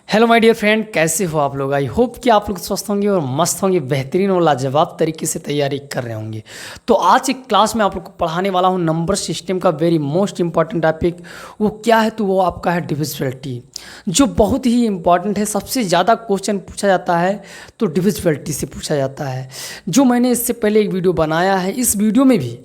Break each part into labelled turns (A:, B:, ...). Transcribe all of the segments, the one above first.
A: Hello my dear friend, कैसे हो आप लोग। आई होप कि आप लोग स्वस्थ होंगे और मस्त होंगे, बेहतरीन और लाजवाब तरीके से तैयारी कर रहे होंगे। तो आज एक क्लास में आप लोग को पढ़ाने वाला हूँ नंबर सिस्टम का वेरी मोस्ट इंपॉर्टेंट टॉपिक। वो क्या है? तो वो आपका है डिविजिबिलिटी, जो बहुत ही इंपॉर्टेंट है। सबसे ज़्यादा क्वेश्चन पूछा जाता है तो डिविजिबिलिटी से पूछा जाता है, जो मैंने इससे पहले एक वीडियो बनाया है। इस वीडियो में भी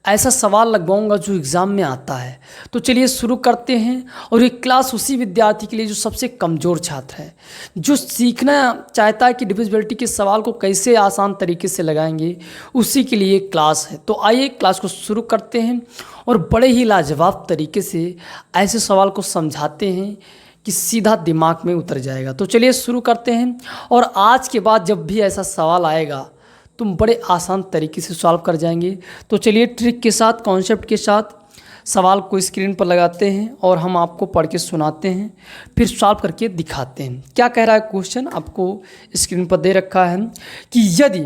A: ऐसा सवाल लगवाऊंगा जो एग्ज़ाम में आता है। तो चलिए शुरू करते हैं। और ये क्लास उसी विद्यार्थी के लिए जो सबसे कमज़ोर छात्र है, जो सीखना चाहता है कि डिविजिबिलिटी के सवाल को कैसे आसान तरीके से लगाएंगे, उसी के लिए क्लास है। तो आइए क्लास को शुरू करते हैं और बड़े ही लाजवाब तरीके से ऐसे सवाल को समझाते हैं कि सीधा दिमाग में उतर जाएगा। तो चलिए शुरू करते हैं। और आज के बाद जब भी ऐसा सवाल आएगा तुम बड़े आसान तरीके से सॉल्व कर जाएंगे। तो चलिए ट्रिक के साथ, कॉन्सेप्ट के साथ सवाल को स्क्रीन पर लगाते हैं और हम आपको पढ़ के सुनाते हैं, फिर सॉल्व करके दिखाते हैं। क्या कह रहा है क्वेश्चन, आपको स्क्रीन पर दे रखा है कि यदि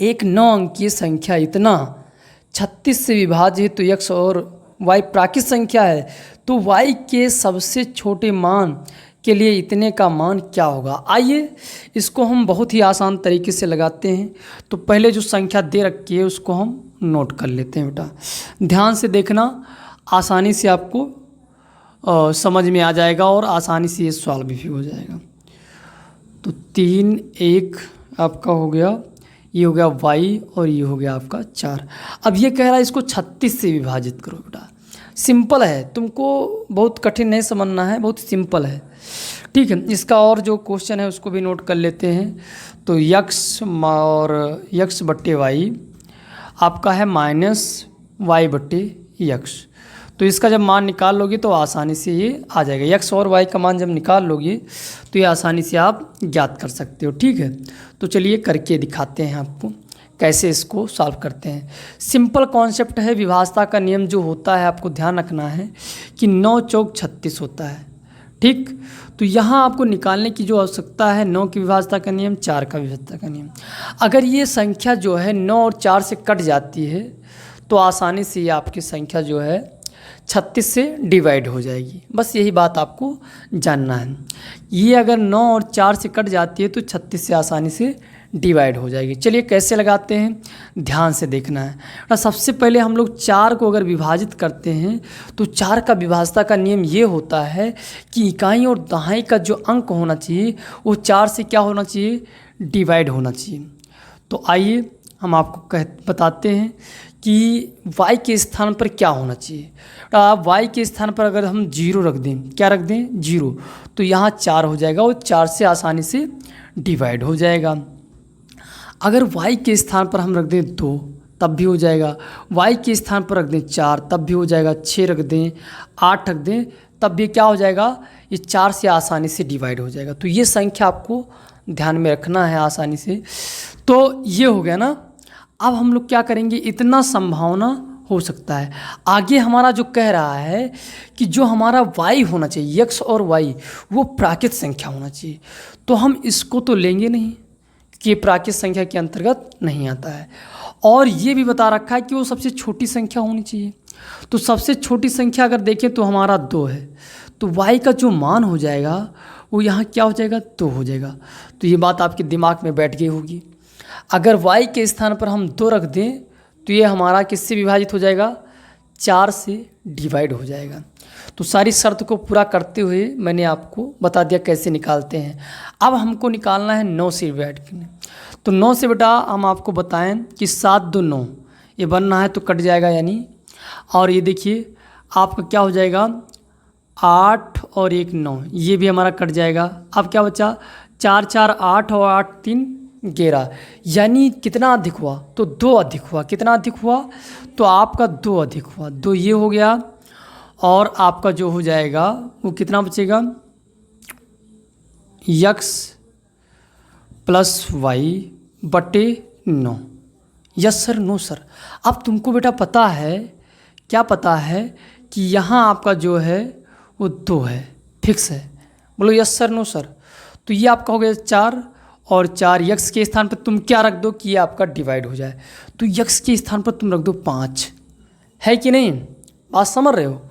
A: एक 9 अंकीय संख्या इतना 36 से विभाजित तो x और y प्राकृत संख्या है, तो y के सबसे छोटे मान के लिए इतने का मान क्या होगा। आइए इसको हम बहुत ही आसान तरीके से लगाते हैं। तो पहले जो संख्या दे रखी है उसको हम नोट कर लेते हैं। बेटा ध्यान से देखना, आसानी से आपको समझ में आ जाएगा और आसानी से ये सॉल्व भी हो जाएगा। तो 3 1 आपका हो गया, ये हो गया y और ये हो गया आपका 4। अब ये कह रहा है इसको 36 से विभाजित करो। बेटा सिंपल है, तुमको बहुत कठिन नहीं समझना है, बहुत सिंपल है। ठीक है, इसका और जो क्वेश्चन है उसको भी नोट कर लेते हैं। तो x और x बट्टे वाई आपका है -y बट्टे x। तो इसका जब मान निकाल लोगे तो आसानी से ये आ जाएगा। x और y का मान जब निकाल लोगे तो ये आसानी से आप ज्ञात कर सकते हो। ठीक है, तो चलिए करके दिखाते हैं आपको कैसे इसको सॉल्व करते हैं। सिंपल कॉन्सेप्ट है, विभाजता का नियम जो होता है आपको ध्यान रखना है कि 9 चौक 36 होता है। ठीक, तो यहाँ आपको निकालने की जो आवश्यकता है 9 की विभाजता का नियम, 4 का विभाजता का नियम। अगर ये संख्या जो है 9 और 4 से कट जाती है तो आसानी से ये आपकी संख्या जो है 36 से डिवाइड हो जाएगी। बस यही बात आपको जानना है। ये अगर 9 और 4 से कट जाती है तो 36 से आसानी से डिवाइड हो जाएगी। चलिए कैसे लगाते हैं, ध्यान से देखना है। सबसे पहले हम लोग 4 को अगर विभाजित करते हैं तो 4 का विभाजता का नियम ये होता है कि इकाई और दहाई का जो अंक होना चाहिए वो 4 से क्या होना चाहिए, डिवाइड होना चाहिए। तो आइए हम आपको बताते हैं कि y के स्थान पर क्या होना चाहिए। आप y के स्थान पर अगर हम 0 रख दें, क्या रख दें, 0, तो यहाँ 4 हो जाएगा और 4 से आसानी से डिवाइड हो जाएगा। अगर y के स्थान पर हम रख दें 2 तब भी हो जाएगा, y के स्थान पर रख दें 4 तब भी हो जाएगा, 6 रख दें, 8 रख दें तब भी क्या हो जाएगा, ये 4 से आसानी से डिवाइड हो जाएगा। तो ये संख्या आपको ध्यान में रखना है आसानी से। तो ये हो गया ना। अब हम लोग क्या करेंगे, इतना संभावना हो सकता है। आगे हमारा जो कह रहा है कि जो हमारा y होना चाहिए, x और y, वो प्राकृत संख्या होना चाहिए। तो हम इसको तो लेंगे नहीं कि ये प्राकृत संख्या के अंतर्गत नहीं आता है। और ये भी बता रखा है कि वो सबसे छोटी संख्या होनी चाहिए। तो सबसे छोटी संख्या अगर देखें तो हमारा 2 है, तो y का जो मान हो जाएगा वो यहाँ क्या हो जाएगा, 2 हो जाएगा। तो ये बात आपके दिमाग में बैठ गई होगी। अगर y के स्थान पर हम 2 रख दें तो ये हमारा किससे विभाजित हो जाएगा, 4 से डिवाइड हो जाएगा। तो सारी शर्त को पूरा करते हुए मैंने आपको बता दिया कैसे निकालते हैं। अब हमको निकालना है 9 से डिवाइड करने। तो 9 से बेटा हम आपको बताएं कि 7 2 9, ये बनना है तो कट जाएगा यानी। और ये देखिए आपका क्या हो जाएगा, 8 और 1 9, ये भी हमारा कट जाएगा। अब क्या बचा, 4 4 8 और 8 3 11, यानी कितना अधिक हुआ, तो 2 अधिक हुआ। कितना अधिक हुआ, तो आपका 2 अधिक हुआ, 2 ये हो गया। और आपका जो हो जाएगा वो कितना बचेगा, x प्लस वाई बटे 9। Yes sir, no sir. अब तुमको बेटा पता है, क्या पता है कि यहाँ आपका जो है वो 2 है, फिक्स है। बोलो यस सर, नो सर। तो ये आपका हो गया 4 और 4, x के स्थान पर तुम क्या रख दो कि ये आपका डिवाइड हो जाए। तो x के स्थान पर तुम रख दो 5, है कि नहीं, बात समझ रहे हो।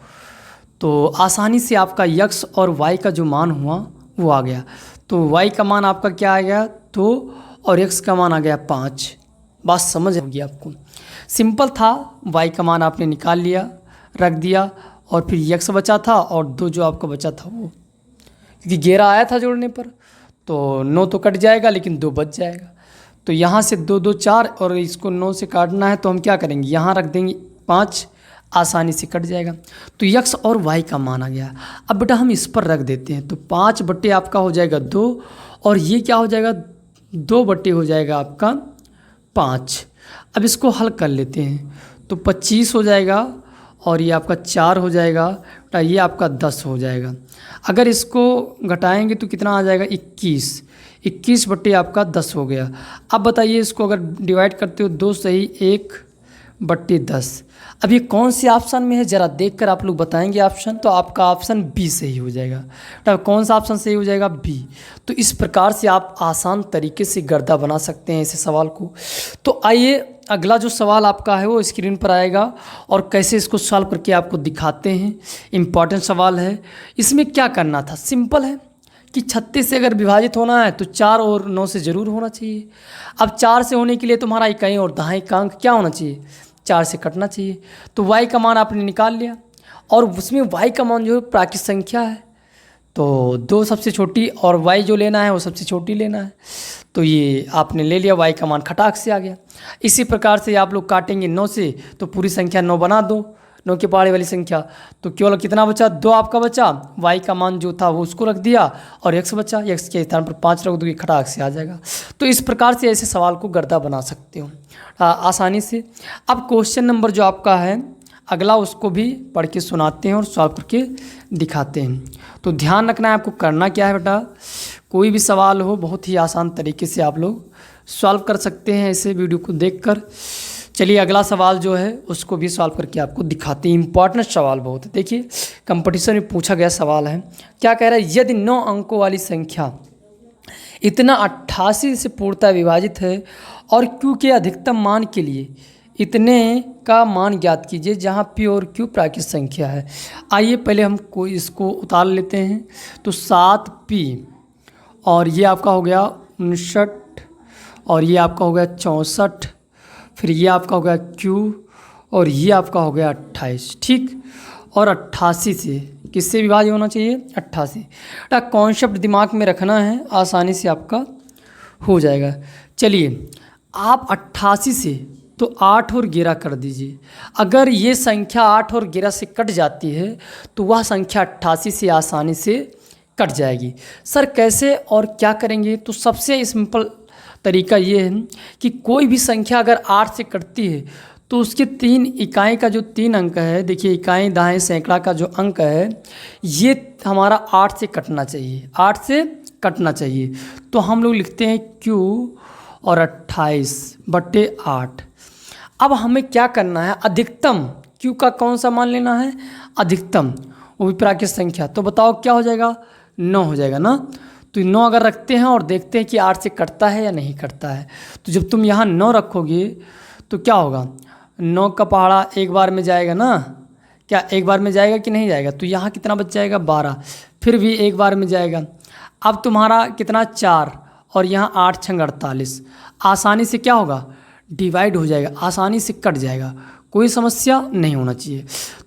A: तो आसानी से आपका यक्स और वाई का जो मान हुआ वो आ गया। तो वाई का मान आपका क्या आ गया 2 और एक्स का मान आ गया 5। बात समझ होगी आपको, सिंपल था। वाई का मान आपने निकाल लिया, रख दिया, और फिर यक्स बचा था और 2 जो आपका बचा था वो, क्योंकि 11 आया था जोड़ने पर, तो 9 तो कट जाएगा लेकिन 2 बच जाएगा। तो यहाँ से 2 2 4 और इसको 9 से काटना है तो हम क्या करेंगे, यहाँ रख देंगे 5, आसानी से कट जाएगा। तो यक्स और वाई का मान आ गया। अब बेटा हम इस पर रख देते हैं, तो 5 बट्टे आपका हो जाएगा 2, और ये क्या हो जाएगा 2 बट्टे हो जाएगा आपका 5। अब इसको हल कर लेते हैं, तो 25 हो जाएगा और ये आपका 4 हो जाएगा, ये आपका 10 हो जाएगा। अगर इसको घटाएंगे तो कितना आ जाएगा 21 बट्टे आपका 10 हो गया। अब बताइए इसको अगर डिवाइड करते हो 2 सही 1 बट्टे 10। अब ये कौन से ऑप्शन में है ज़रा देखकर आप लोग बताएंगे ऑप्शन, तो आपका ऑप्शन बी सही हो जाएगा। तो कौन सा ऑप्शन सही हो जाएगा, बी। तो इस प्रकार से आप आसान तरीके से गर्दा बना सकते हैं इस सवाल को। तो आइए अगला जो सवाल आपका है वो स्क्रीन पर आएगा और कैसे इसको सॉल्व करके आपको दिखाते हैं। इम्पॉर्टेंट सवाल है। इसमें क्या करना था, सिंपल है कि 36 से अगर विभाजित होना है तो 4 और 9 से ज़रूर होना चाहिए। अब 4 से होने के लिए तुम्हारा इकाई और दहाई का अंक क्या होना चाहिए, 4 से कटना चाहिए। तो y का मान आपने निकाल लिया, और उसमें y का मान जो है प्राकृत संख्या है, तो 2 सबसे छोटी और y जो लेना है वो सबसे छोटी लेना है। तो ये आपने ले लिया, y का मान खटाक से आ गया। इसी प्रकार से आप लोग काटेंगे 9 से, तो पूरी संख्या 9 बना दो, 9 के पहाड़े वाली संख्या। तो केवल कितना बचा, 2 आपका बचा। y का मान जो था वो उसको रख दिया, और x बचा, x के स्थान पर 5 रख दोगे, खटाक से आ जाएगा। तो इस प्रकार से ऐसे सवाल को गर्दा बना सकते हो आसानी से। अब क्वेश्चन नंबर जो आपका है अगला, उसको भी पढ़ के सुनाते हैं और सॉल्व करके दिखाते हैं। तो ध्यान रखना है आपको, करना क्या है बेटा, कोई भी सवाल हो बहुत ही आसान तरीके से आप लोग सॉल्व कर सकते हैं ऐसे वीडियो को देखकर। चलिए अगला सवाल जो है उसको भी सॉल्व करके आपको दिखाते हैं। इंपॉर्टेंट सवाल बहुत है, देखिए कंपटीशन में पूछा गया सवाल है। क्या कह रहा है, यदि 9 अंकों वाली संख्या इतना 88 से पूर्णतः विभाजित है और Q के अधिकतम मान के लिए इतने का मान ज्ञात कीजिए जहाँ P और Q प्राकृत संख्या है। आइए पहले हम इसको उतार लेते हैं। तो 7P और ये आपका हो गया 59 और ये आपका हो गया 64, फिर ये आपका हो गया Q और ये आपका हो गया 28, ठीक। और 88 से किससे विभाज्य होना चाहिए, 88। कॉन्सेप्ट दिमाग में रखना है, आसानी से आपका हो जाएगा। चलिए आप 88 से तो 8 और 11 कर दीजिए। अगर ये संख्या 8 और 11 से कट जाती है तो वह संख्या 88 से आसानी से कट जाएगी। सर कैसे और क्या करेंगे, तो सबसे सिंपल तरीका ये है कि कोई भी संख्या अगर 8 से कटती है तो उसके 3 इकाई का जो 3 अंक है, देखिए इकाई दहाई सैकड़ा का जो अंक है ये हमारा 8 से कटना चाहिए, 8 से कटना चाहिए। तो हम लोग लिखते हैं Q और 28/8। अब हमें क्या करना है, अधिकतम Q का कौन सा मान लेना है, अधिकतम, वो भी प्राकृत संख्या। तो बताओ क्या हो जाएगा, 9 हो जाएगा ना। तो 9 अगर रखते हैं और देखते हैं कि 8 से कटता है या नहीं कटता है। तो जब तुम यहाँ 9 रखोगे तो क्या होगा, 9 का पहाड़ा एक बार में जाएगा ना, क्या एक बार में जाएगा कि नहीं जाएगा। तो यहाँ कितना बच जाएगा 12, फिर भी एक बार में जाएगा। अब तुम्हारा कितना 4 और यहाँ 8 छंग 48, आसानी से क्या होगा, डिवाइड हो जाएगा, आसानी से कट जाएगा, कोई समस्या नहीं होना चाहिए।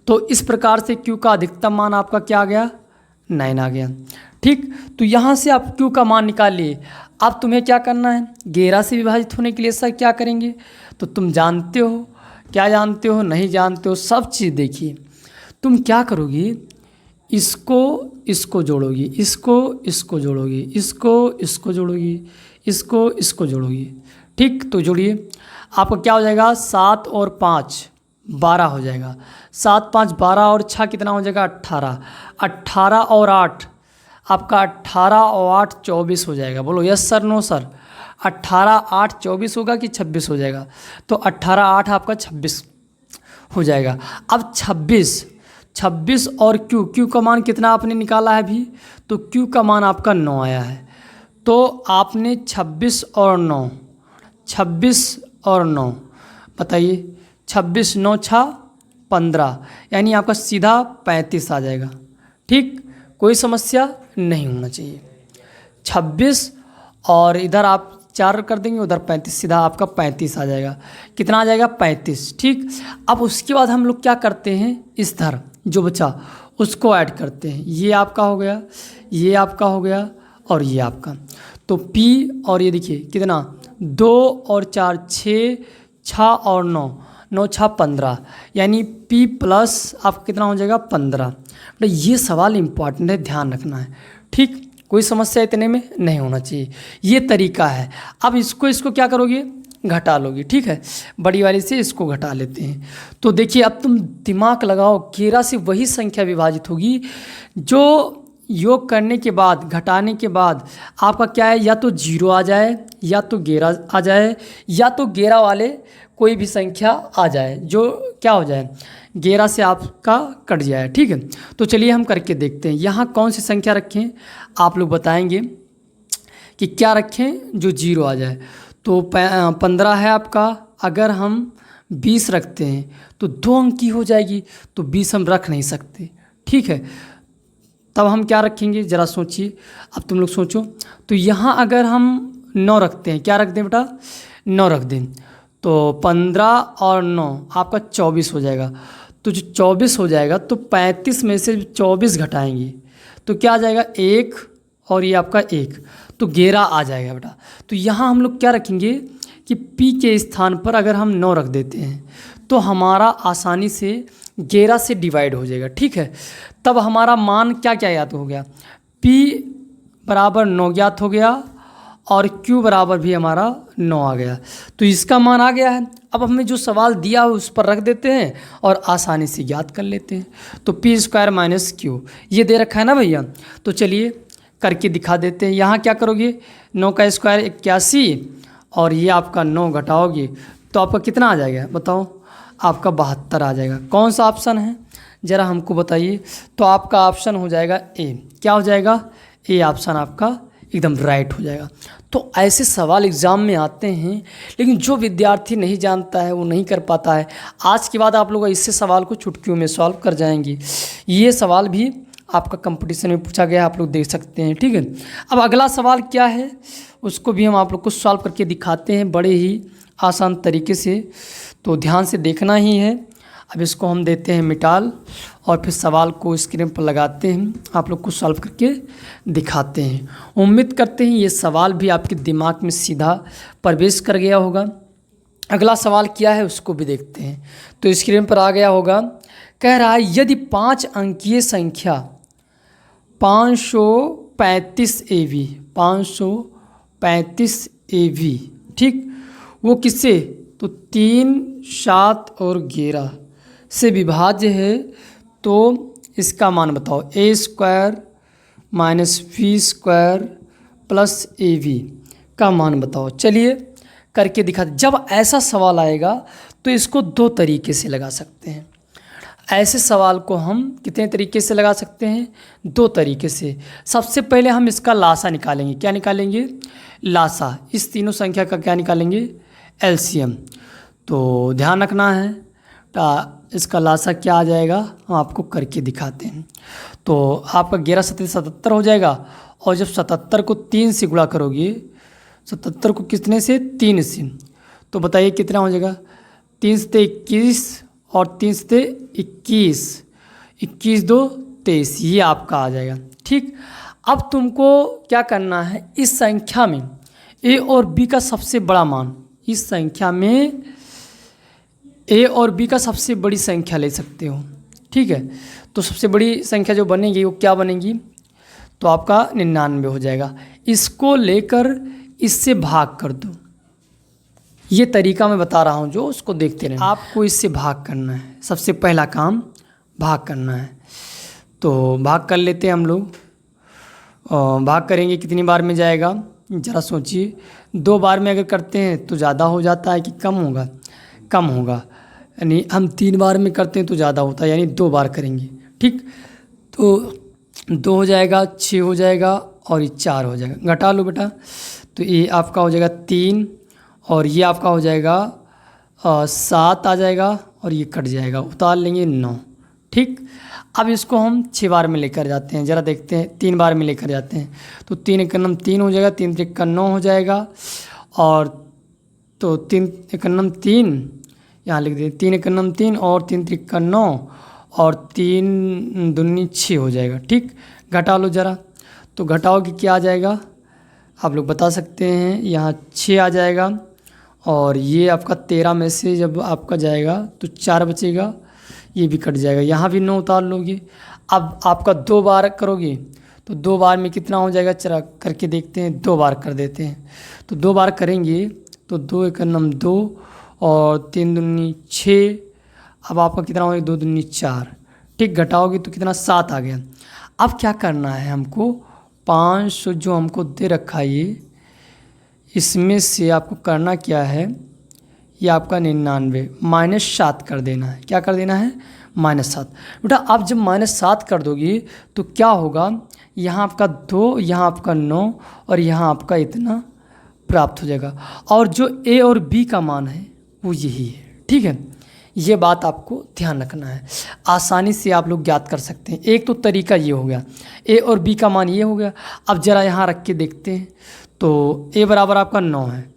A: तो इस प्रकार से Q का अधिकतम मान आपका क्या आ गया, 9 आ गया, ठीक। तो यहाँ से आप Q का मान निकाल लिए। अब तुम्हें क्या करना है, 11 से विभाजित होने के लिए सर क्या करेंगे, तो तुम जानते हो, क्या जानते हो नहीं जानते हो, सब चीज़ देखिए। तुम क्या करोगे, इसको इसको जोड़ोगी, इसको इसको जोड़ोगी, इसको इसको जोड़ोगी, इसको इसको जोड़ोगी, ठीक। तो जोड़िए, आपका क्या हो जाएगा, 7 और 5 12 हो जाएगा, 7 5 12 और 6 कितना हो जाएगा 18, 18 और 8 आपका 18 और 8 24 हो जाएगा। बोलो यस सर नो सर, 18 8 24 होगा कि 26 हो जाएगा, तो 18 8 आपका 26 हो जाएगा। अब 26 और Q का मान कितना आपने निकाला है अभी, तो Q का मान आपका 9 आया है। तो आपने 26 और 9 बताइए, 26 9 6 15, यानी आपका सीधा 35 आ जाएगा। ठीक, कोई समस्या नहीं होना चाहिए। 26 और इधर आप 4 कर देंगे, उधर 35, सीधा आपका 35 आ जाएगा। कितना आ जाएगा? 35। ठीक, अब उसके बाद हम लोग क्या करते हैं, इस धर जो बचा उसको ऐड करते हैं। ये आपका हो गया, ये आपका हो गया और ये आपका। तो P और ये देखिए कितना, 2 और 4 6, 6 और 9, 9 6 15, यानी P प्लस आपका कितना हो जाएगा? 15। तो ये सवाल इम्पॉर्टेंट है, ध्यान रखना है। ठीक, कोई समस्या इतने में नहीं होना चाहिए। ये तरीका है। अब इसको क्या करोगे? घटा लोगे। ठीक है, बड़ी वाली से इसको घटा लेते हैं। तो देखिए अब तुम दिमाग लगाओ, 11 से वही संख्या विभाजित होगी जो योग करने के बाद, घटाने के बाद आपका क्या है, या तो 0 आ जाए, या तो 11 आ जाए, या तो 11 वाले कोई भी संख्या आ जाए जो क्या हो जाए, 11 से आपका कट जाए। ठीक है, तो चलिए हम करके देखते हैं। यहाँ कौन सी संख्या रखें, आप लोग बताएंगे कि क्या रखें जो 0 आ जाए। तो 15 है आपका, अगर हम 20 रखते हैं तो 2 अंक की हो जाएगी, तो 20 हम रख नहीं सकते। ठीक है, तब हम क्या रखेंगे, ज़रा सोचिए। अब तुम लोग सोचो। तो यहाँ अगर हम 9 रखते हैं, क्या रख दें बेटा? 9 रख दें, तो 15 और 9 आपका 24 हो जाएगा। तो जो 24 हो जाएगा, तो 35 में से 24 घटाएंगे तो क्या आ जाएगा? 1 और ये आपका 1, तो 11 आ जाएगा बेटा। तो यहाँ हम लोग क्या रखेंगे कि P के स्थान पर अगर हम 9 रख देते हैं तो हमारा आसानी से 11 से डिवाइड हो जाएगा। ठीक है, तब हमारा मान क्या क्या ज्ञात हो गया? P बराबर 9 ज्ञात हो गया और Q बराबर भी हमारा 9 आ गया। तो इसका मान आ गया है। अब हमें जो सवाल दिया है उस पर रख देते हैं और आसानी से ज्ञात कर लेते हैं। तो P² माइनस Q ये दे रखा है ना भैया, तो चलिए करके दिखा देते हैं। यहाँ क्या करोगे, 9 का स्क्वायर 81 और ये आपका 9 घटाओगे तो आपका कितना आ जाएगा बताओ? आपका 72 आ जाएगा। कौन सा ऑप्शन है ज़रा हमको बताइए? तो आपका ऑप्शन हो जाएगा ए। क्या हो जाएगा? ए ऑप्शन आपका एकदम राइट हो जाएगा। तो ऐसे सवाल एग्ज़ाम में आते हैं, लेकिन जो विद्यार्थी नहीं जानता है वो नहीं कर पाता है। आज के बाद आप लोग इससे सवाल को चुटकियों में सॉल्व कर जाएंगे। ये सवाल भी आपका कंपटीशन में पूछा गया है, आप लोग देख सकते हैं। ठीक है, अब अगला सवाल क्या है उसको भी हम आप लोग को सॉल्व करके दिखाते हैं बड़े ही आसान तरीके से, तो ध्यान से देखना ही है। अब इसको हम देते हैं मिटाल और फिर सवाल को स्क्रीन पर लगाते हैं, आप लोग को सॉल्व करके दिखाते हैं। उम्मीद करते हैं ये सवाल भी आपके दिमाग में सीधा प्रवेश कर गया होगा। अगला सवाल क्या है उसको भी देखते हैं। तो स्क्रीन पर आ गया होगा, कह रहा है यदि 5 अंकीय संख्या 535 AV 535 AV, ठीक, वो किससे, तो 3, 7 और 11 से विभाज्य है, तो इसका मान बताओ। A² minus V² plus AV का मान बताओ। चलिए करके दिखा। जब ऐसा सवाल आएगा तो इसको 2 तरीके से लगा सकते हैं। ऐसे सवाल को हम कितने तरीके से लगा सकते हैं? 2 तरीके से। सबसे पहले हम इसका लासा निकालेंगे। क्या निकालेंगे? लासा। इस तीनों संख्या का क्या निकालेंगे? LCM। तो ध्यान रखना है, इसका लासा क्या आ जाएगा हम आपको करके दिखाते हैं। तो आपका 11 7 77 हो जाएगा, और जब 77 को 3 से गुणा करोगे, 77 को कितने से? 3 से, तो बताइए कितना हो जाएगा? 3 से 21 और 3 से 21, 21 2 23, ये आपका आ जाएगा। ठीक, अब तुमको क्या करना है, इस संख्या में A और B का सबसे बड़ा मान, इस संख्या में A और B का सबसे बड़ी संख्या ले सकते हो। ठीक है, तो सबसे बड़ी संख्या जो बनेगी वो क्या बनेगी? तो आपका 99 हो जाएगा। इसको लेकर इससे भाग कर दो। ये तरीका मैं बता रहा हूँ जो, उसको देखते रहना। आपको इससे भाग करना है, सबसे पहला काम भाग करना है। तो भाग कर लेते हैं हम लोग। भाग करेंगे कितनी बार में जाएगा ज़रा सोचिए। 2 बार में अगर करते हैं तो ज़्यादा हो जाता है कि कम होगा? कम होगा। यानी हम 3 बार में करते हैं तो ज़्यादा होता है, यानी 2 बार करेंगे। ठीक, तो 2 हो जाएगा, 6 हो जाएगा और ये 4 हो जाएगा। घटा लो बेटा, तो ये आपका हो जाएगा 3 और ये आपका हो जाएगा 7 आ जाएगा और ये कट जाएगा, उतार लेंगे 9। ठीक, अब इसको हम 6 बार में लेकर जाते हैं, ज़रा देखते हैं 3 बार में लेकर जाते हैं। तो 3 एक नम 3 हो जाएगा, 3 त्रिक्का 9 हो जाएगा, और तो 3 एक नम 3 यहाँ लिख दें, 3 एक नम 3 और 3 त्रिक्का 9 और 3 दूनी 6 हो जाएगा। ठीक, घटा लो ज़रा, तो घटाओगे क्या आ जाएगा आप लोग बता सकते हैं, यहाँ 6 आ जाएगा, और ये आपका 13 में से जब आपका जाएगा तो 4 बचेगा, ये भी कट जाएगा, यहाँ भी 9 उतार लोगे। अब आपका 2 बार करोगे तो 2 बार में कितना हो जाएगा, चला करके देखते हैं, 2 बार कर देते हैं। तो 2 बार करेंगे तो 2 एक नम 2 और 3 दूनी 6, अब आपका कितना हो गया, 2 दूनी 4। ठीक, घटाओगे तो कितना 7 आ गया। अब क्या करना है हमको, 500 जो हमको दे रखा है ये, इसमें से आपको करना क्या है, ये आपका 99 -7 कर देना है। क्या कर देना है, -7। बेटा आप जब -7 कर दोगे तो क्या होगा, यहाँ आपका 2, यहाँ आपका 9 और यहाँ आपका इतना प्राप्त हो जाएगा, और जो ए और बी का मान है वो यही है। ठीक है, ये बात आपको ध्यान रखना है, आसानी से आप लोग ज्ञात कर सकते हैं। एक तो तरीका ये हो गया, ए और बी का मान ये हो गया। अब ज़रा यहाँ रख के देखते हैं, तो ए बराबर आपका 9 है,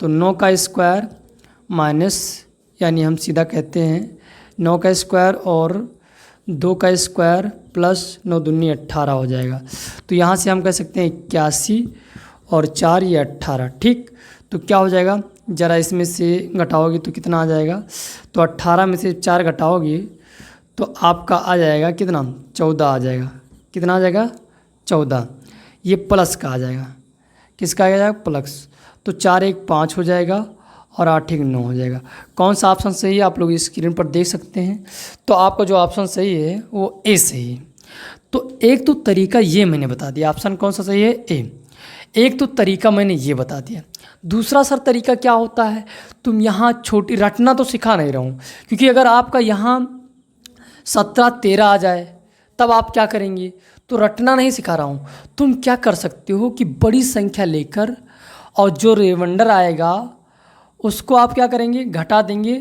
A: तो 9 का स्क्वायर माइनस, यानी हम सीधा कहते हैं 9 का स्क्वायर और 2 का स्क्वायर प्लस 9 दूनी 18 हो जाएगा। तो यहाँ से हम कह सकते हैं 81 और 4 ये 18। ठीक, तो क्या हो जाएगा, ज़रा इसमें से घटाओगे तो कितना आ जाएगा, तो 18 में से 4 घटाओगे तो आपका आ जाएगा कितना, 14 आ जाएगा। कितना आ जाएगा, 14। ये प्लस का आ जाएगा, किसका आ जाएगा, प्लस। तो 4 एक 5 हो जाएगा और 8 एक 9 हो जाएगा। कौन सा ऑप्शन सही है आप लोग इस स्क्रीन पर देख सकते हैं। तो आपका जो ऑप्शन सही है वो ए सही है। तो एक तो तरीका ये मैंने बता दिया, ऑप्शन कौन सा सही है, ए। एक तो तरीका मैंने ये बता दिया। दूसरा सर तरीका क्या होता है, तुम यहाँ छोटी रटना तो सिखा नहीं रहा हूँ, क्योंकि अगर आपका यहाँ 17 13 आ जाए तब आप क्या करेंगे, तो रटना नहीं सिखा रहा हूँ। तुम क्या कर सकते हो कि बड़ी संख्या लेकर और जो रिमाइंडर आएगा उसको आप क्या करेंगे, घटा देंगे,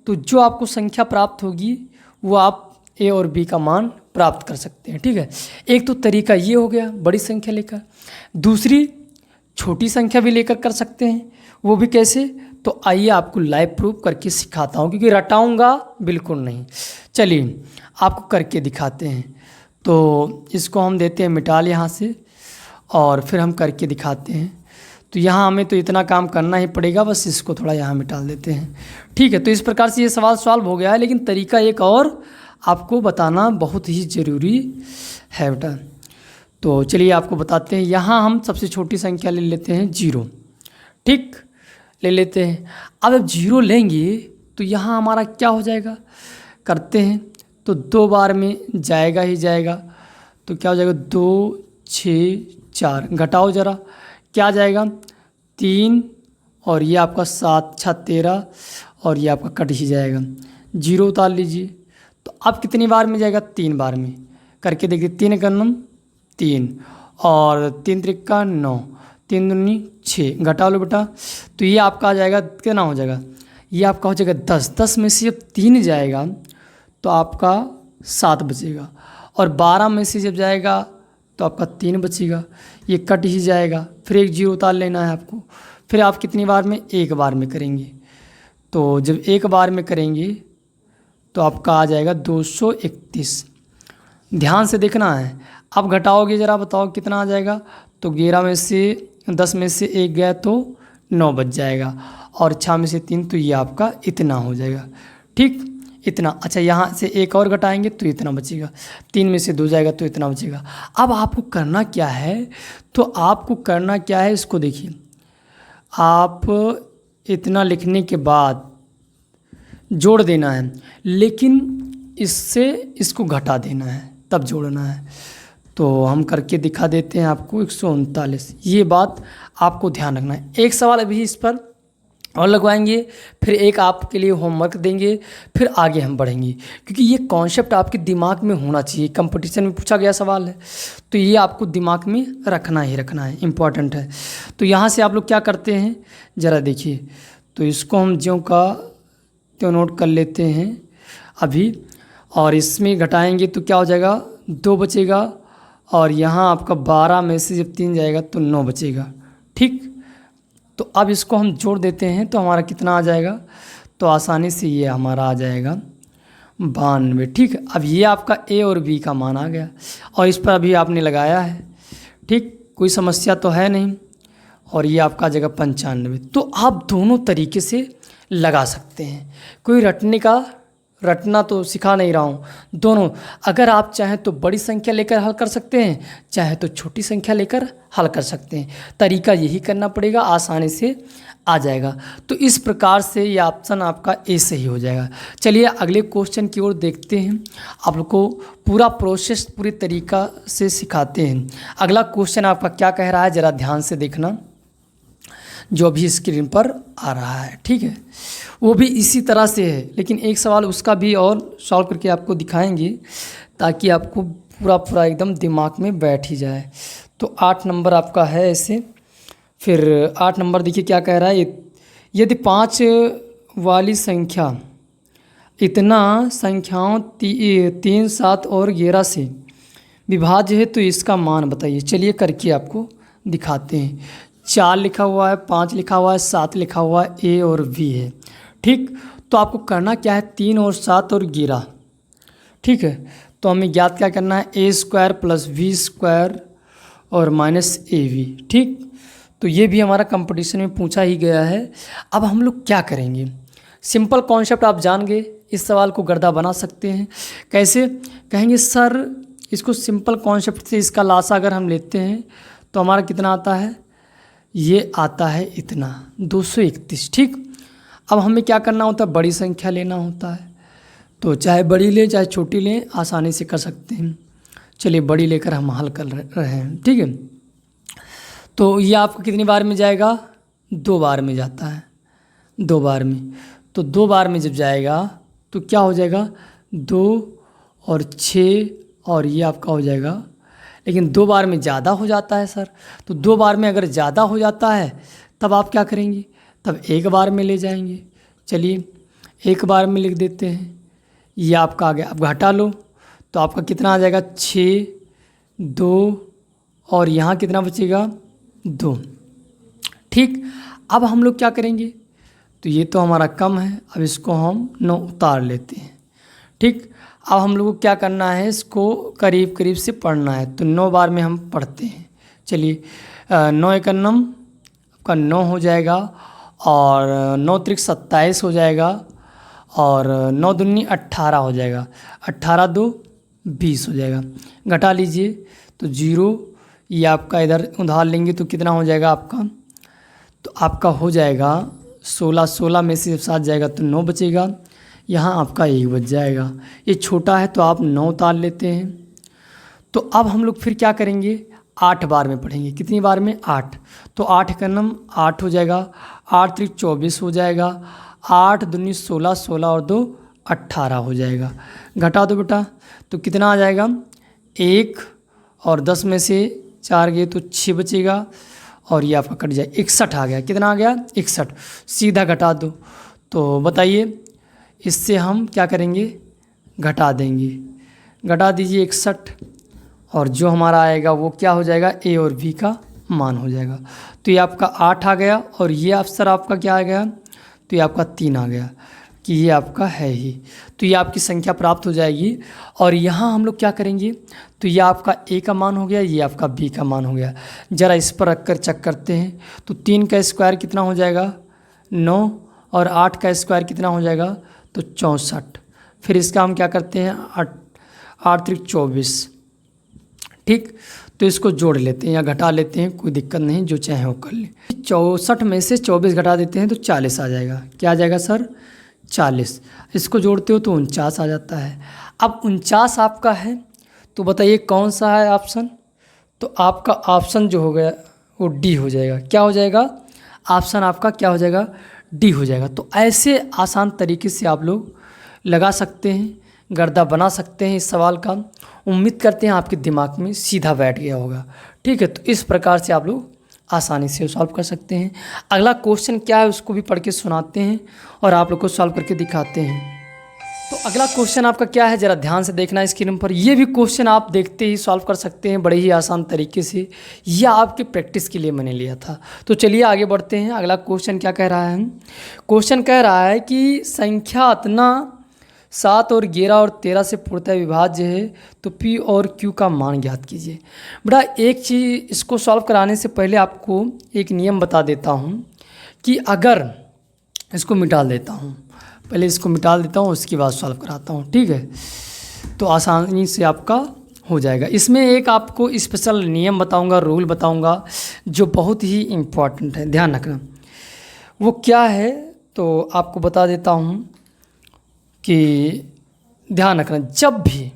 A: तो जो आपको संख्या प्राप्त होगी वो आप ए और बी का मान प्राप्त कर सकते हैं। ठीक है, एक तो तरीका ये हो गया बड़ी संख्या लेकर। दूसरी छोटी संख्या भी लेकर कर सकते हैं, वो भी कैसे, तो आइए आपको लाइव प्रूफ करके सिखाता हूँ, क्योंकि रटाऊँगा बिल्कुल नहीं। चलिए आपको करके दिखाते हैं। तो इसको हम देते हैं मिटाल यहाँ से, और फिर हम करके दिखाते हैं। तो यहाँ हमें तो इतना काम करना ही पड़ेगा, बस इसको थोड़ा यहाँ मिटाल देते हैं। ठीक है, तो इस प्रकार से ये सवाल सॉल्व हो गया है, लेकिन तरीका एक और आपको बताना बहुत ही ज़रूरी है बेटा। तो चलिए आपको बताते हैं। यहाँ हम सबसे छोटी संख्या ले लेते हैं 0। ठीक, ले लेते हैं। अब जब 0 लेंगे तो यहाँ हमारा क्या हो जाएगा, करते हैं तो 2 बार में जाएगा ही जाएगा। तो क्या हो जाएगा, 2 6 4, घटाओ ज़रा, क्या आ जाएगा, 3 और ये आपका 7 6 13 और ये आपका कट ही जाएगा। 0 उतार लीजिए, तो अब कितनी बार में जाएगा, 3 बार में। करके देखिए, 3 का नम 3 और 3 त्रिक्का 9, 3 दूनी 6, घटा लो बेटा, तो ये आपका आ जाएगा, कितना हो जाएगा, ये आपका हो जाएगा 10। 10 में से जब 3 जाएगा तो आपका 7 बचेगा, और 12 में से जब जाएगा तो आपका 3 बचेगा, ये कट ही जाएगा। फिर एक 0 उतार लेना है आपको। फिर आप कितनी बार में, एक बार में करेंगे। तो जब एक बार में करेंगे तो आपका आ जाएगा 231। ध्यान से देखना है। अब घटाओगे ज़रा, बताओ कितना आ जाएगा, तो 11 में से 10 में से 1 गया तो 9 बच जाएगा, और 6 में से 3, तो ये आपका इतना हो जाएगा। ठीक, इतना। अच्छा, यहाँ से एक और घटाएंगे तो इतना बचेगा, 3 में से 2 जाएगा तो इतना बचेगा। अब आपको करना क्या है, तो आपको करना क्या है, इसको देखिए। आप इतना लिखने के बाद जोड़ देना है, लेकिन इससे इसको घटा देना है, तब जोड़ना है। तो हम करके दिखा देते हैं आपको। 139, ये बात आपको ध्यान रखना है। एक सवाल अभी इस पर और लगवाएंगे, फिर एक आपके लिए होमवर्क देंगे, फिर आगे हम बढ़ेंगे, क्योंकि ये कॉन्सेप्ट आपके दिमाग में होना चाहिए। कंपटीशन में पूछा गया सवाल है, तो ये आपको दिमाग में रखना ही रखना है, इम्पॉर्टेंट है। तो यहाँ से आप लोग क्या करते हैं, ज़रा देखिए। तो इसको हम ज्यों का त्यों नोट कर लेते हैं। अभी, और इसमें घटाएंगे तो क्या हो जाएगा, 2 बचेगा, और यहाँ आपका 12 में से जब 3 जाएगा तो 9 बचेगा। ठीक, तो अब इसको हम जोड़ देते हैं तो हमारा कितना आ जाएगा, तो आसानी से ये हमारा आ जाएगा 92। ठीक, अब ये आपका ए और बी का मान आ गया और इस पर अभी आपने लगाया है। ठीक, कोई समस्या तो है नहीं, और ये आपका आ जाएगा 95। तो आप दोनों तरीके से लगा सकते हैं, कोई रटना तो सिखा नहीं रहा हूँ, दोनों। अगर आप चाहें तो बड़ी संख्या लेकर हल कर सकते हैं, चाहे तो छोटी संख्या लेकर हल कर सकते हैं, तरीका यही करना पड़ेगा, आसानी से आ जाएगा। तो इस प्रकार से ये ऑप्शन आपका ए सही हो जाएगा। चलिए अगले क्वेश्चन की ओर देखते हैं, आप लोग को पूरा प्रोसेस पूरी तरीका से सिखाते हैं। अगला क्वेश्चन आपका क्या कह रहा है, ज़रा ध्यान से देखना, जो अभी स्क्रीन पर आ रहा है। ठीक है, वो भी इसी तरह से है, लेकिन एक सवाल उसका भी और सॉल्व करके आपको दिखाएंगे ताकि आपको पूरा एकदम दिमाग में बैठ ही जाए। तो 8 नंबर आपका है ऐसे। फिर 8 नंबर देखिए क्या कह रहा है, यदि 5 वाली संख्या इतना संख्याओं 3, 7 और 11 से विभाज्य है तो इसका मान बताइए। चलिए करके आपको दिखाते हैं। 4 लिखा हुआ है, 5 लिखा हुआ है, 7 लिखा हुआ है, ए और बी है। ठीक, तो आपको करना क्या है, 3 और 7 और 11। ठीक है, तो हमें ज्ञात क्या करना है, ए स्क्वायर प्लस बी स्क्वायर और माइनस ए बी। ठीक, तो ये भी हमारा कंपटीशन में पूछा ही गया है। अब हम लोग क्या करेंगे, सिंपल कॉन्सेप्ट आप जान गए, इस सवाल को गर्दा बना सकते हैं। कैसे कहेंगे सर, इसको सिंपल कॉन्सेप्ट से इसका लासा अगर हम लेते हैं तो हमारा कितना आता है, ये आता है इतना 231। ठीक, अब हमें क्या करना होता है, बड़ी संख्या लेना होता है, तो चाहे बड़ी लें चाहे छोटी लें, आसानी से कर सकते हैं। चलिए बड़ी लेकर हम हल कर रहे हैं। ठीक है, तो ये आपको कितनी बार में जाएगा, 2 बार में जाता है, 2 बार में। तो 2 बार में जब जाएगा तो क्या हो जाएगा, 2 और 6, और ये आपका हो जाएगा, लेकिन 2 बार में ज़्यादा हो जाता है सर। तो 2 बार में अगर ज़्यादा हो जाता है तब आप क्या करेंगे, तब 1 बार में ले जाएंगे। चलिए 1 बार में लिख देते हैं, ये आपका आ गया। अब घटा लो तो आपका कितना आ जाएगा, 6, 2, और यहाँ कितना बचेगा, 2। ठीक, अब हम लोग क्या करेंगे, तो ये तो हमारा कम है, अब इसको हम 9 उतार लेते हैं। ठीक, अब हम लोग को क्या करना है, इसको करीब करीब से पढ़ना है, तो 9 बार में हम पढ़ते हैं। चलिए 9 एकम आपका 9 हो जाएगा, और 9 त्रिक 27 हो जाएगा, और 9 दूनी 18 हो जाएगा, 18 2 20 हो जाएगा। घटा लीजिए तो 0, ये आपका इधर उधार लेंगे तो कितना हो जाएगा आपका, तो आपका हो जाएगा 16, 16 में से 7 जाएगा तो 9 बचेगा, यहाँ आपका 1 बच जाएगा। ये छोटा है तो आप 9 उतार लेते हैं। तो अब हम लोग फिर क्या करेंगे, 8 बार में पढ़ेंगे। कितनी बार में, 8। तो 8 का नम 8 हो जाएगा, 8 त्रिक 24 हो जाएगा, 8 दूनी 16, 16 और 2 18 हो जाएगा। घटा दो बेटा तो कितना आ जाएगा, 1 और 10 में से 4 गए तो 6 बचेगा, और ये आपका कट जाए, 61 आ गया। कितना आ गया, 61। सीधा घटा दो, तो बताइए इससे हम क्या करेंगे, घटा देंगे। घटा दीजिए 61, और जो हमारा आएगा वो क्या हो जाएगा, ए और बी का मान हो जाएगा। तो ये आपका 8 आ गया, और ये अफसर आपका क्या आ गया, तो ये आपका 3 आ गया, कि ये आपका है ही। तो ये आपकी संख्या प्राप्त हो जाएगी। और यहाँ हम लोग क्या करेंगे, तो ये आपका ए का मान हो गया, ये आपका बी का मान हो गया। ज़रा इस पर रख कर चेक करते हैं। तो 3 का स्क्वायर कितना हो जाएगा, 9, और 8 का स्क्वायर कितना हो जाएगा, तो 64। फिर इसका हम क्या करते हैं, 8 त्रिक 24। ठीक, तो इसको जोड़ लेते हैं या घटा लेते हैं, कोई दिक्कत नहीं, जो चाहे वो कर ले। 64 में से 24 घटा देते हैं तो 40 आ जाएगा। क्या आ जाएगा सर, 40। इसको जोड़ते हो तो 49 आ जाता है। अब 49 आपका है, तो बताइए कौन सा है ऑप्शन, तो आपका ऑप्शन जो हो गया वो डी हो जाएगा। क्या हो जाएगा, ऑप्शन आपका क्या हो जाएगा, डी हो जाएगा। तो ऐसे आसान तरीके से आप लोग लगा सकते हैं, गर्दा बना सकते हैं इस सवाल का। उम्मीद करते हैं आपके दिमाग में सीधा बैठ गया होगा। ठीक है, तो इस प्रकार से आप लोग आसानी से सॉल्व कर सकते हैं। अगला क्वेश्चन क्या है उसको भी पढ़ के सुनाते हैं और आप लोग को सॉल्व करके दिखाते हैं। तो अगला क्वेश्चन आपका क्या है, जरा ध्यान से देखना स्क्रीन पर। ये भी क्वेश्चन आप देखते ही सॉल्व कर सकते हैं बड़े ही आसान तरीके से। यह आपके प्रैक्टिस के लिए मैंने लिया था। तो चलिए आगे बढ़ते हैं। अगला क्वेश्चन क्या कह रहा है, क्वेश्चन कह रहा है कि संख्या इतना 7 और 11 और 13 से पूर्णतः विभाज्य है, तो P और Q का मान ज्ञात कीजिए। बेटा एक चीज़, इसको सॉल्व कराने से पहले आपको एक नियम बता देता हूँ कि अगर इसको मिटा देता हूँ, पहले इसको मिटा देता हूँ, उसके बाद सॉल्व कराता हूँ, ठीक है, तो आसानी से आपका हो जाएगा। इसमें एक आपको स्पेशल नियम बताऊँगा, रूल बताऊँगा जो बहुत ही इम्पोर्टेंट है, ध्यान रखना। वो क्या है तो आपको बता देता हूँ कि ध्यान रखना, जब भी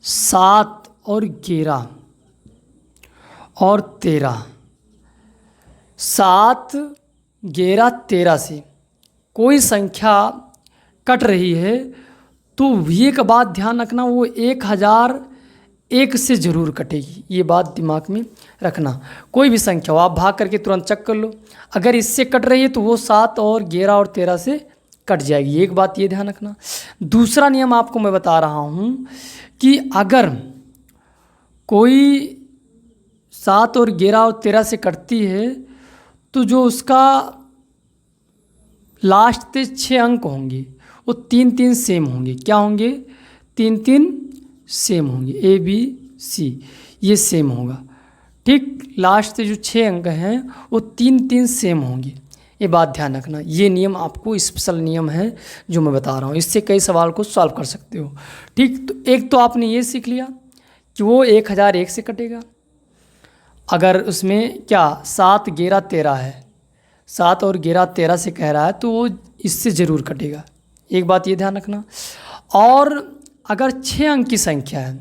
A: 7 और 11 और 13, 7, 11, 13 से कोई संख्या कट रही है तो एक बात ध्यान रखना, वो 1001 से ज़रूर कटेगी। ये बात दिमाग में रखना। कोई भी संख्या हो, आप भाग करके तुरंत चेक कर लो, अगर इससे कट रही है तो वो 7 और 11 और 13 से कट जाएगी। एक बात ये ध्यान रखना। दूसरा नियम आपको मैं बता रहा हूँ कि अगर कोई 7 और 11 और 13 से कटती है तो जो उसका लास्ट के 6 अंक होंगे वो 3-3 सेम होंगे। क्या होंगे? 3-3 सेम होंगे। ABC ये सेम होगा, ठीक। लास्ट के जो 6 अंक हैं वो 3-3 सेम होंगे। ये बात ध्यान रखना। ये नियम आपको स्पेशल नियम है जो मैं बता रहा हूँ, इससे कई सवाल को सॉल्व कर सकते हो, ठीक। तो एक तो आपने ये सीख लिया कि वो 1001 से कटेगा। अगर उसमें क्या 7, 11, 13 है, 7 और 11, 13 से कह रहा है तो वो इससे ज़रूर कटेगा। एक बात ये ध्यान रखना। और अगर 6 अंक की संख्या है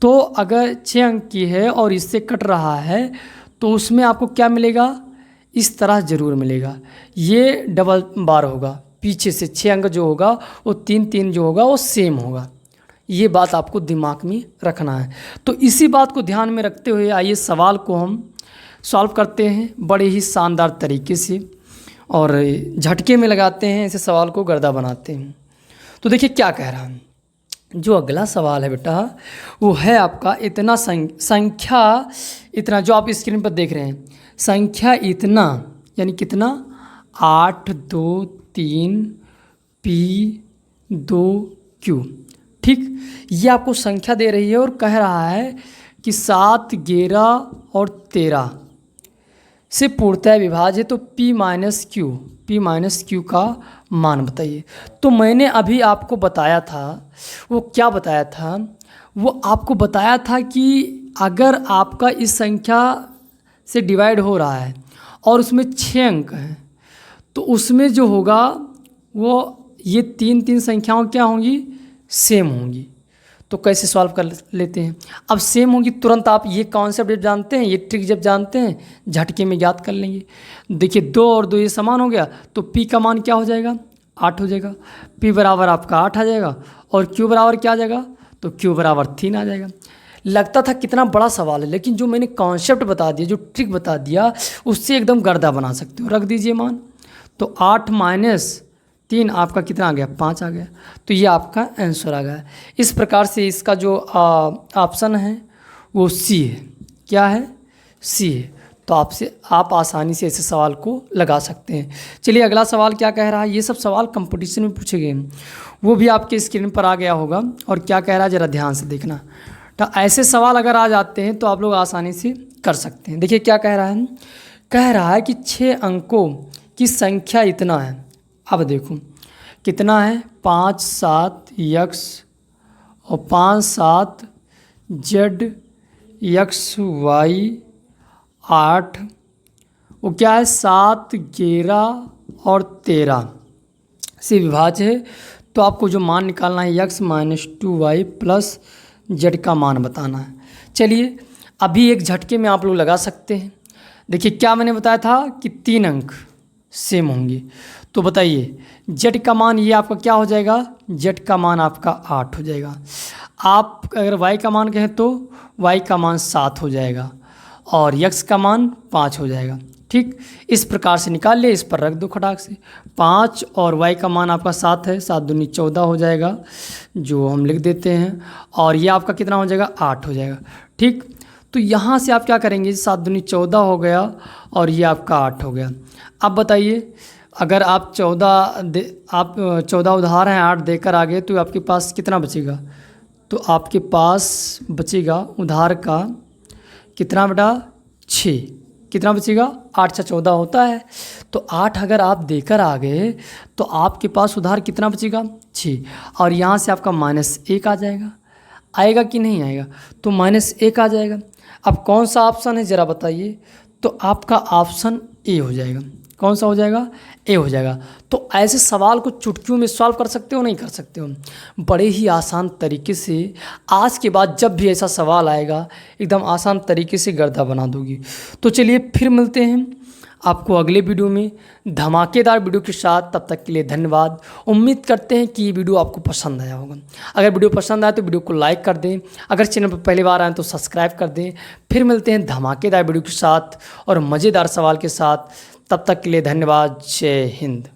A: तो अगर 6 अंक की है और इससे कट रहा है तो उसमें आपको क्या मिलेगा? इस तरह ज़रूर मिलेगा। ये डबल बार होगा, पीछे से 6 अंक जो होगा वो 3-3 जो होगा वो सेम होगा। ये बात आपको दिमाग में रखना है। तो इसी बात को ध्यान में रखते हुए आइए सवाल को हम सॉल्व करते हैं बड़े ही शानदार तरीके से और झटके में लगाते हैं, ऐसे सवाल को गर्दा बनाते हैं। तो देखिए क्या कह रहा है। जो अगला सवाल है बेटा वो है आपका इतना संख्या इतना, जो आप स्क्रीन पर देख रहे हैं, संख्या इतना यानी कितना 8, 2, 3 P2Q, ठीक। ये आपको संख्या दे रही है और कह रहा है कि 7, 11 और 13 से पूर्णतः विभाज्य है, तो P माइनस Q का मान बताइए। तो मैंने अभी आपको बताया था, वो क्या बताया था? वो आपको बताया था कि अगर आपका इस संख्या से डिवाइड हो रहा है और उसमें 6 अंक हैं तो उसमें जो होगा वो ये 3-3 संख्याओं क्या होंगी? सेम होंगी। तो कैसे सॉल्व कर लेते हैं? अब सेम होंगी, तुरंत आप ये कॉन्सेप्ट जब जानते हैं, ये ट्रिक जब जानते हैं, झटके में याद कर लेंगे। देखिए 2 और 2 ये समान हो गया तो P का मान क्या हो जाएगा? 8 हो जाएगा। P बराबर आपका 8 आ जाएगा और Q बराबर क्या आ जाएगा? तो Q बराबर 3 आ जाएगा। लगता था कितना बड़ा सवाल है, लेकिन जो मैंने कॉन्सेप्ट बता दिया, जो ट्रिक बता दिया, उससे एकदम गर्दा बना सकते हो। रख दीजिए मान। तो 8 माइनस 3 आपका कितना आ गया? 5 आ गया। तो ये आपका आंसर आ गया। इस प्रकार से इसका जो ऑप्शन है वो C है। क्या है? C है। तो आप आसानी से ऐसे सवाल को लगा सकते हैं। चलिए अगला सवाल क्या कह रहा है। ये सब सवाल कंपटीशन में पूछे गए हैं, वो भी आपके स्क्रीन पर आ गया होगा। और क्या कह रहा है ज़रा ध्यान से देखना। तो ऐसे सवाल अगर आ जाते हैं तो आप लोग आसानी से कर सकते हैं। देखिए क्या कह रहा है। कह रहा है कि 6 अंकों की संख्या इतना है। अब देखो कितना है? 5, 7 x और 5, 7 z x y 8, वो क्या है? 7, 11 और 13 से विभाज्य है। तो आपको जो मान निकालना है x minus 2y plus z का मान बताना है। चलिए अभी एक झटके में आप लोग लगा सकते हैं। देखिए क्या मैंने बताया था कि 3 अंक सेम होंगे। तो बताइए z का मान ये आपका क्या हो जाएगा? z का मान आपका 8 हो जाएगा। आप अगर y का मान कहें तो y का मान 7 हो जाएगा और x का मान 5 हो जाएगा। ठीक, इस प्रकार से निकाल ले, इस पर रख दो खटाक से। 5 और y का मान आपका 7 है, 7 दूनी 14 हो जाएगा, जो हम लिख देते हैं। और ये आपका कितना हो जाएगा, 8 हो जाएगा। ठीक, तो यहाँ से आप क्या करेंगे, 7 दूनी 14 हो गया और ये आपका 8 हो गया। अब बताइए, अगर आप 14 उधार हैं, 8 देकर आ गए, तो आपके पास कितना बचेगा? तो आपके पास बचेगा उधार का कितना बेटा, 6। कितना बचेगा, 8 × 14 होता है। तो 8 अगर आप देकर आ गए तो आपके पास उधार कितना बचेगा, 6। और यहाँ से आपका -1 आ जाएगा, आएगा कि नहीं आएगा? तो -1 आ जाएगा। अब कौन सा ऑप्शन है ज़रा बताइए? तो आपका ऑप्शन ए हो जाएगा। कौन सा हो जाएगा, ए हो जाएगा। तो ऐसे सवाल को चुटकियों में सॉल्व कर सकते हो, नहीं कर सकते हो? बड़े ही आसान तरीके से आज के बाद जब भी ऐसा सवाल आएगा एकदम आसान तरीके से गर्दा बना दोगी। तो चलिए फिर मिलते हैं आपको अगले वीडियो में धमाकेदार वीडियो के साथ। तब तक के लिए धन्यवाद। उम्मीद करते हैं कि ये वीडियो आपको पसंद आया होगा। अगर वीडियो पसंद आए तो वीडियो को लाइक कर दें, अगर चैनल पर पहली बार आए तो सब्सक्राइब कर दें। फिर मिलते हैं धमाकेदार वीडियो के साथ और मज़ेदार सवाल के साथ। तब तक के लिए धन्यवाद। जय हिंद।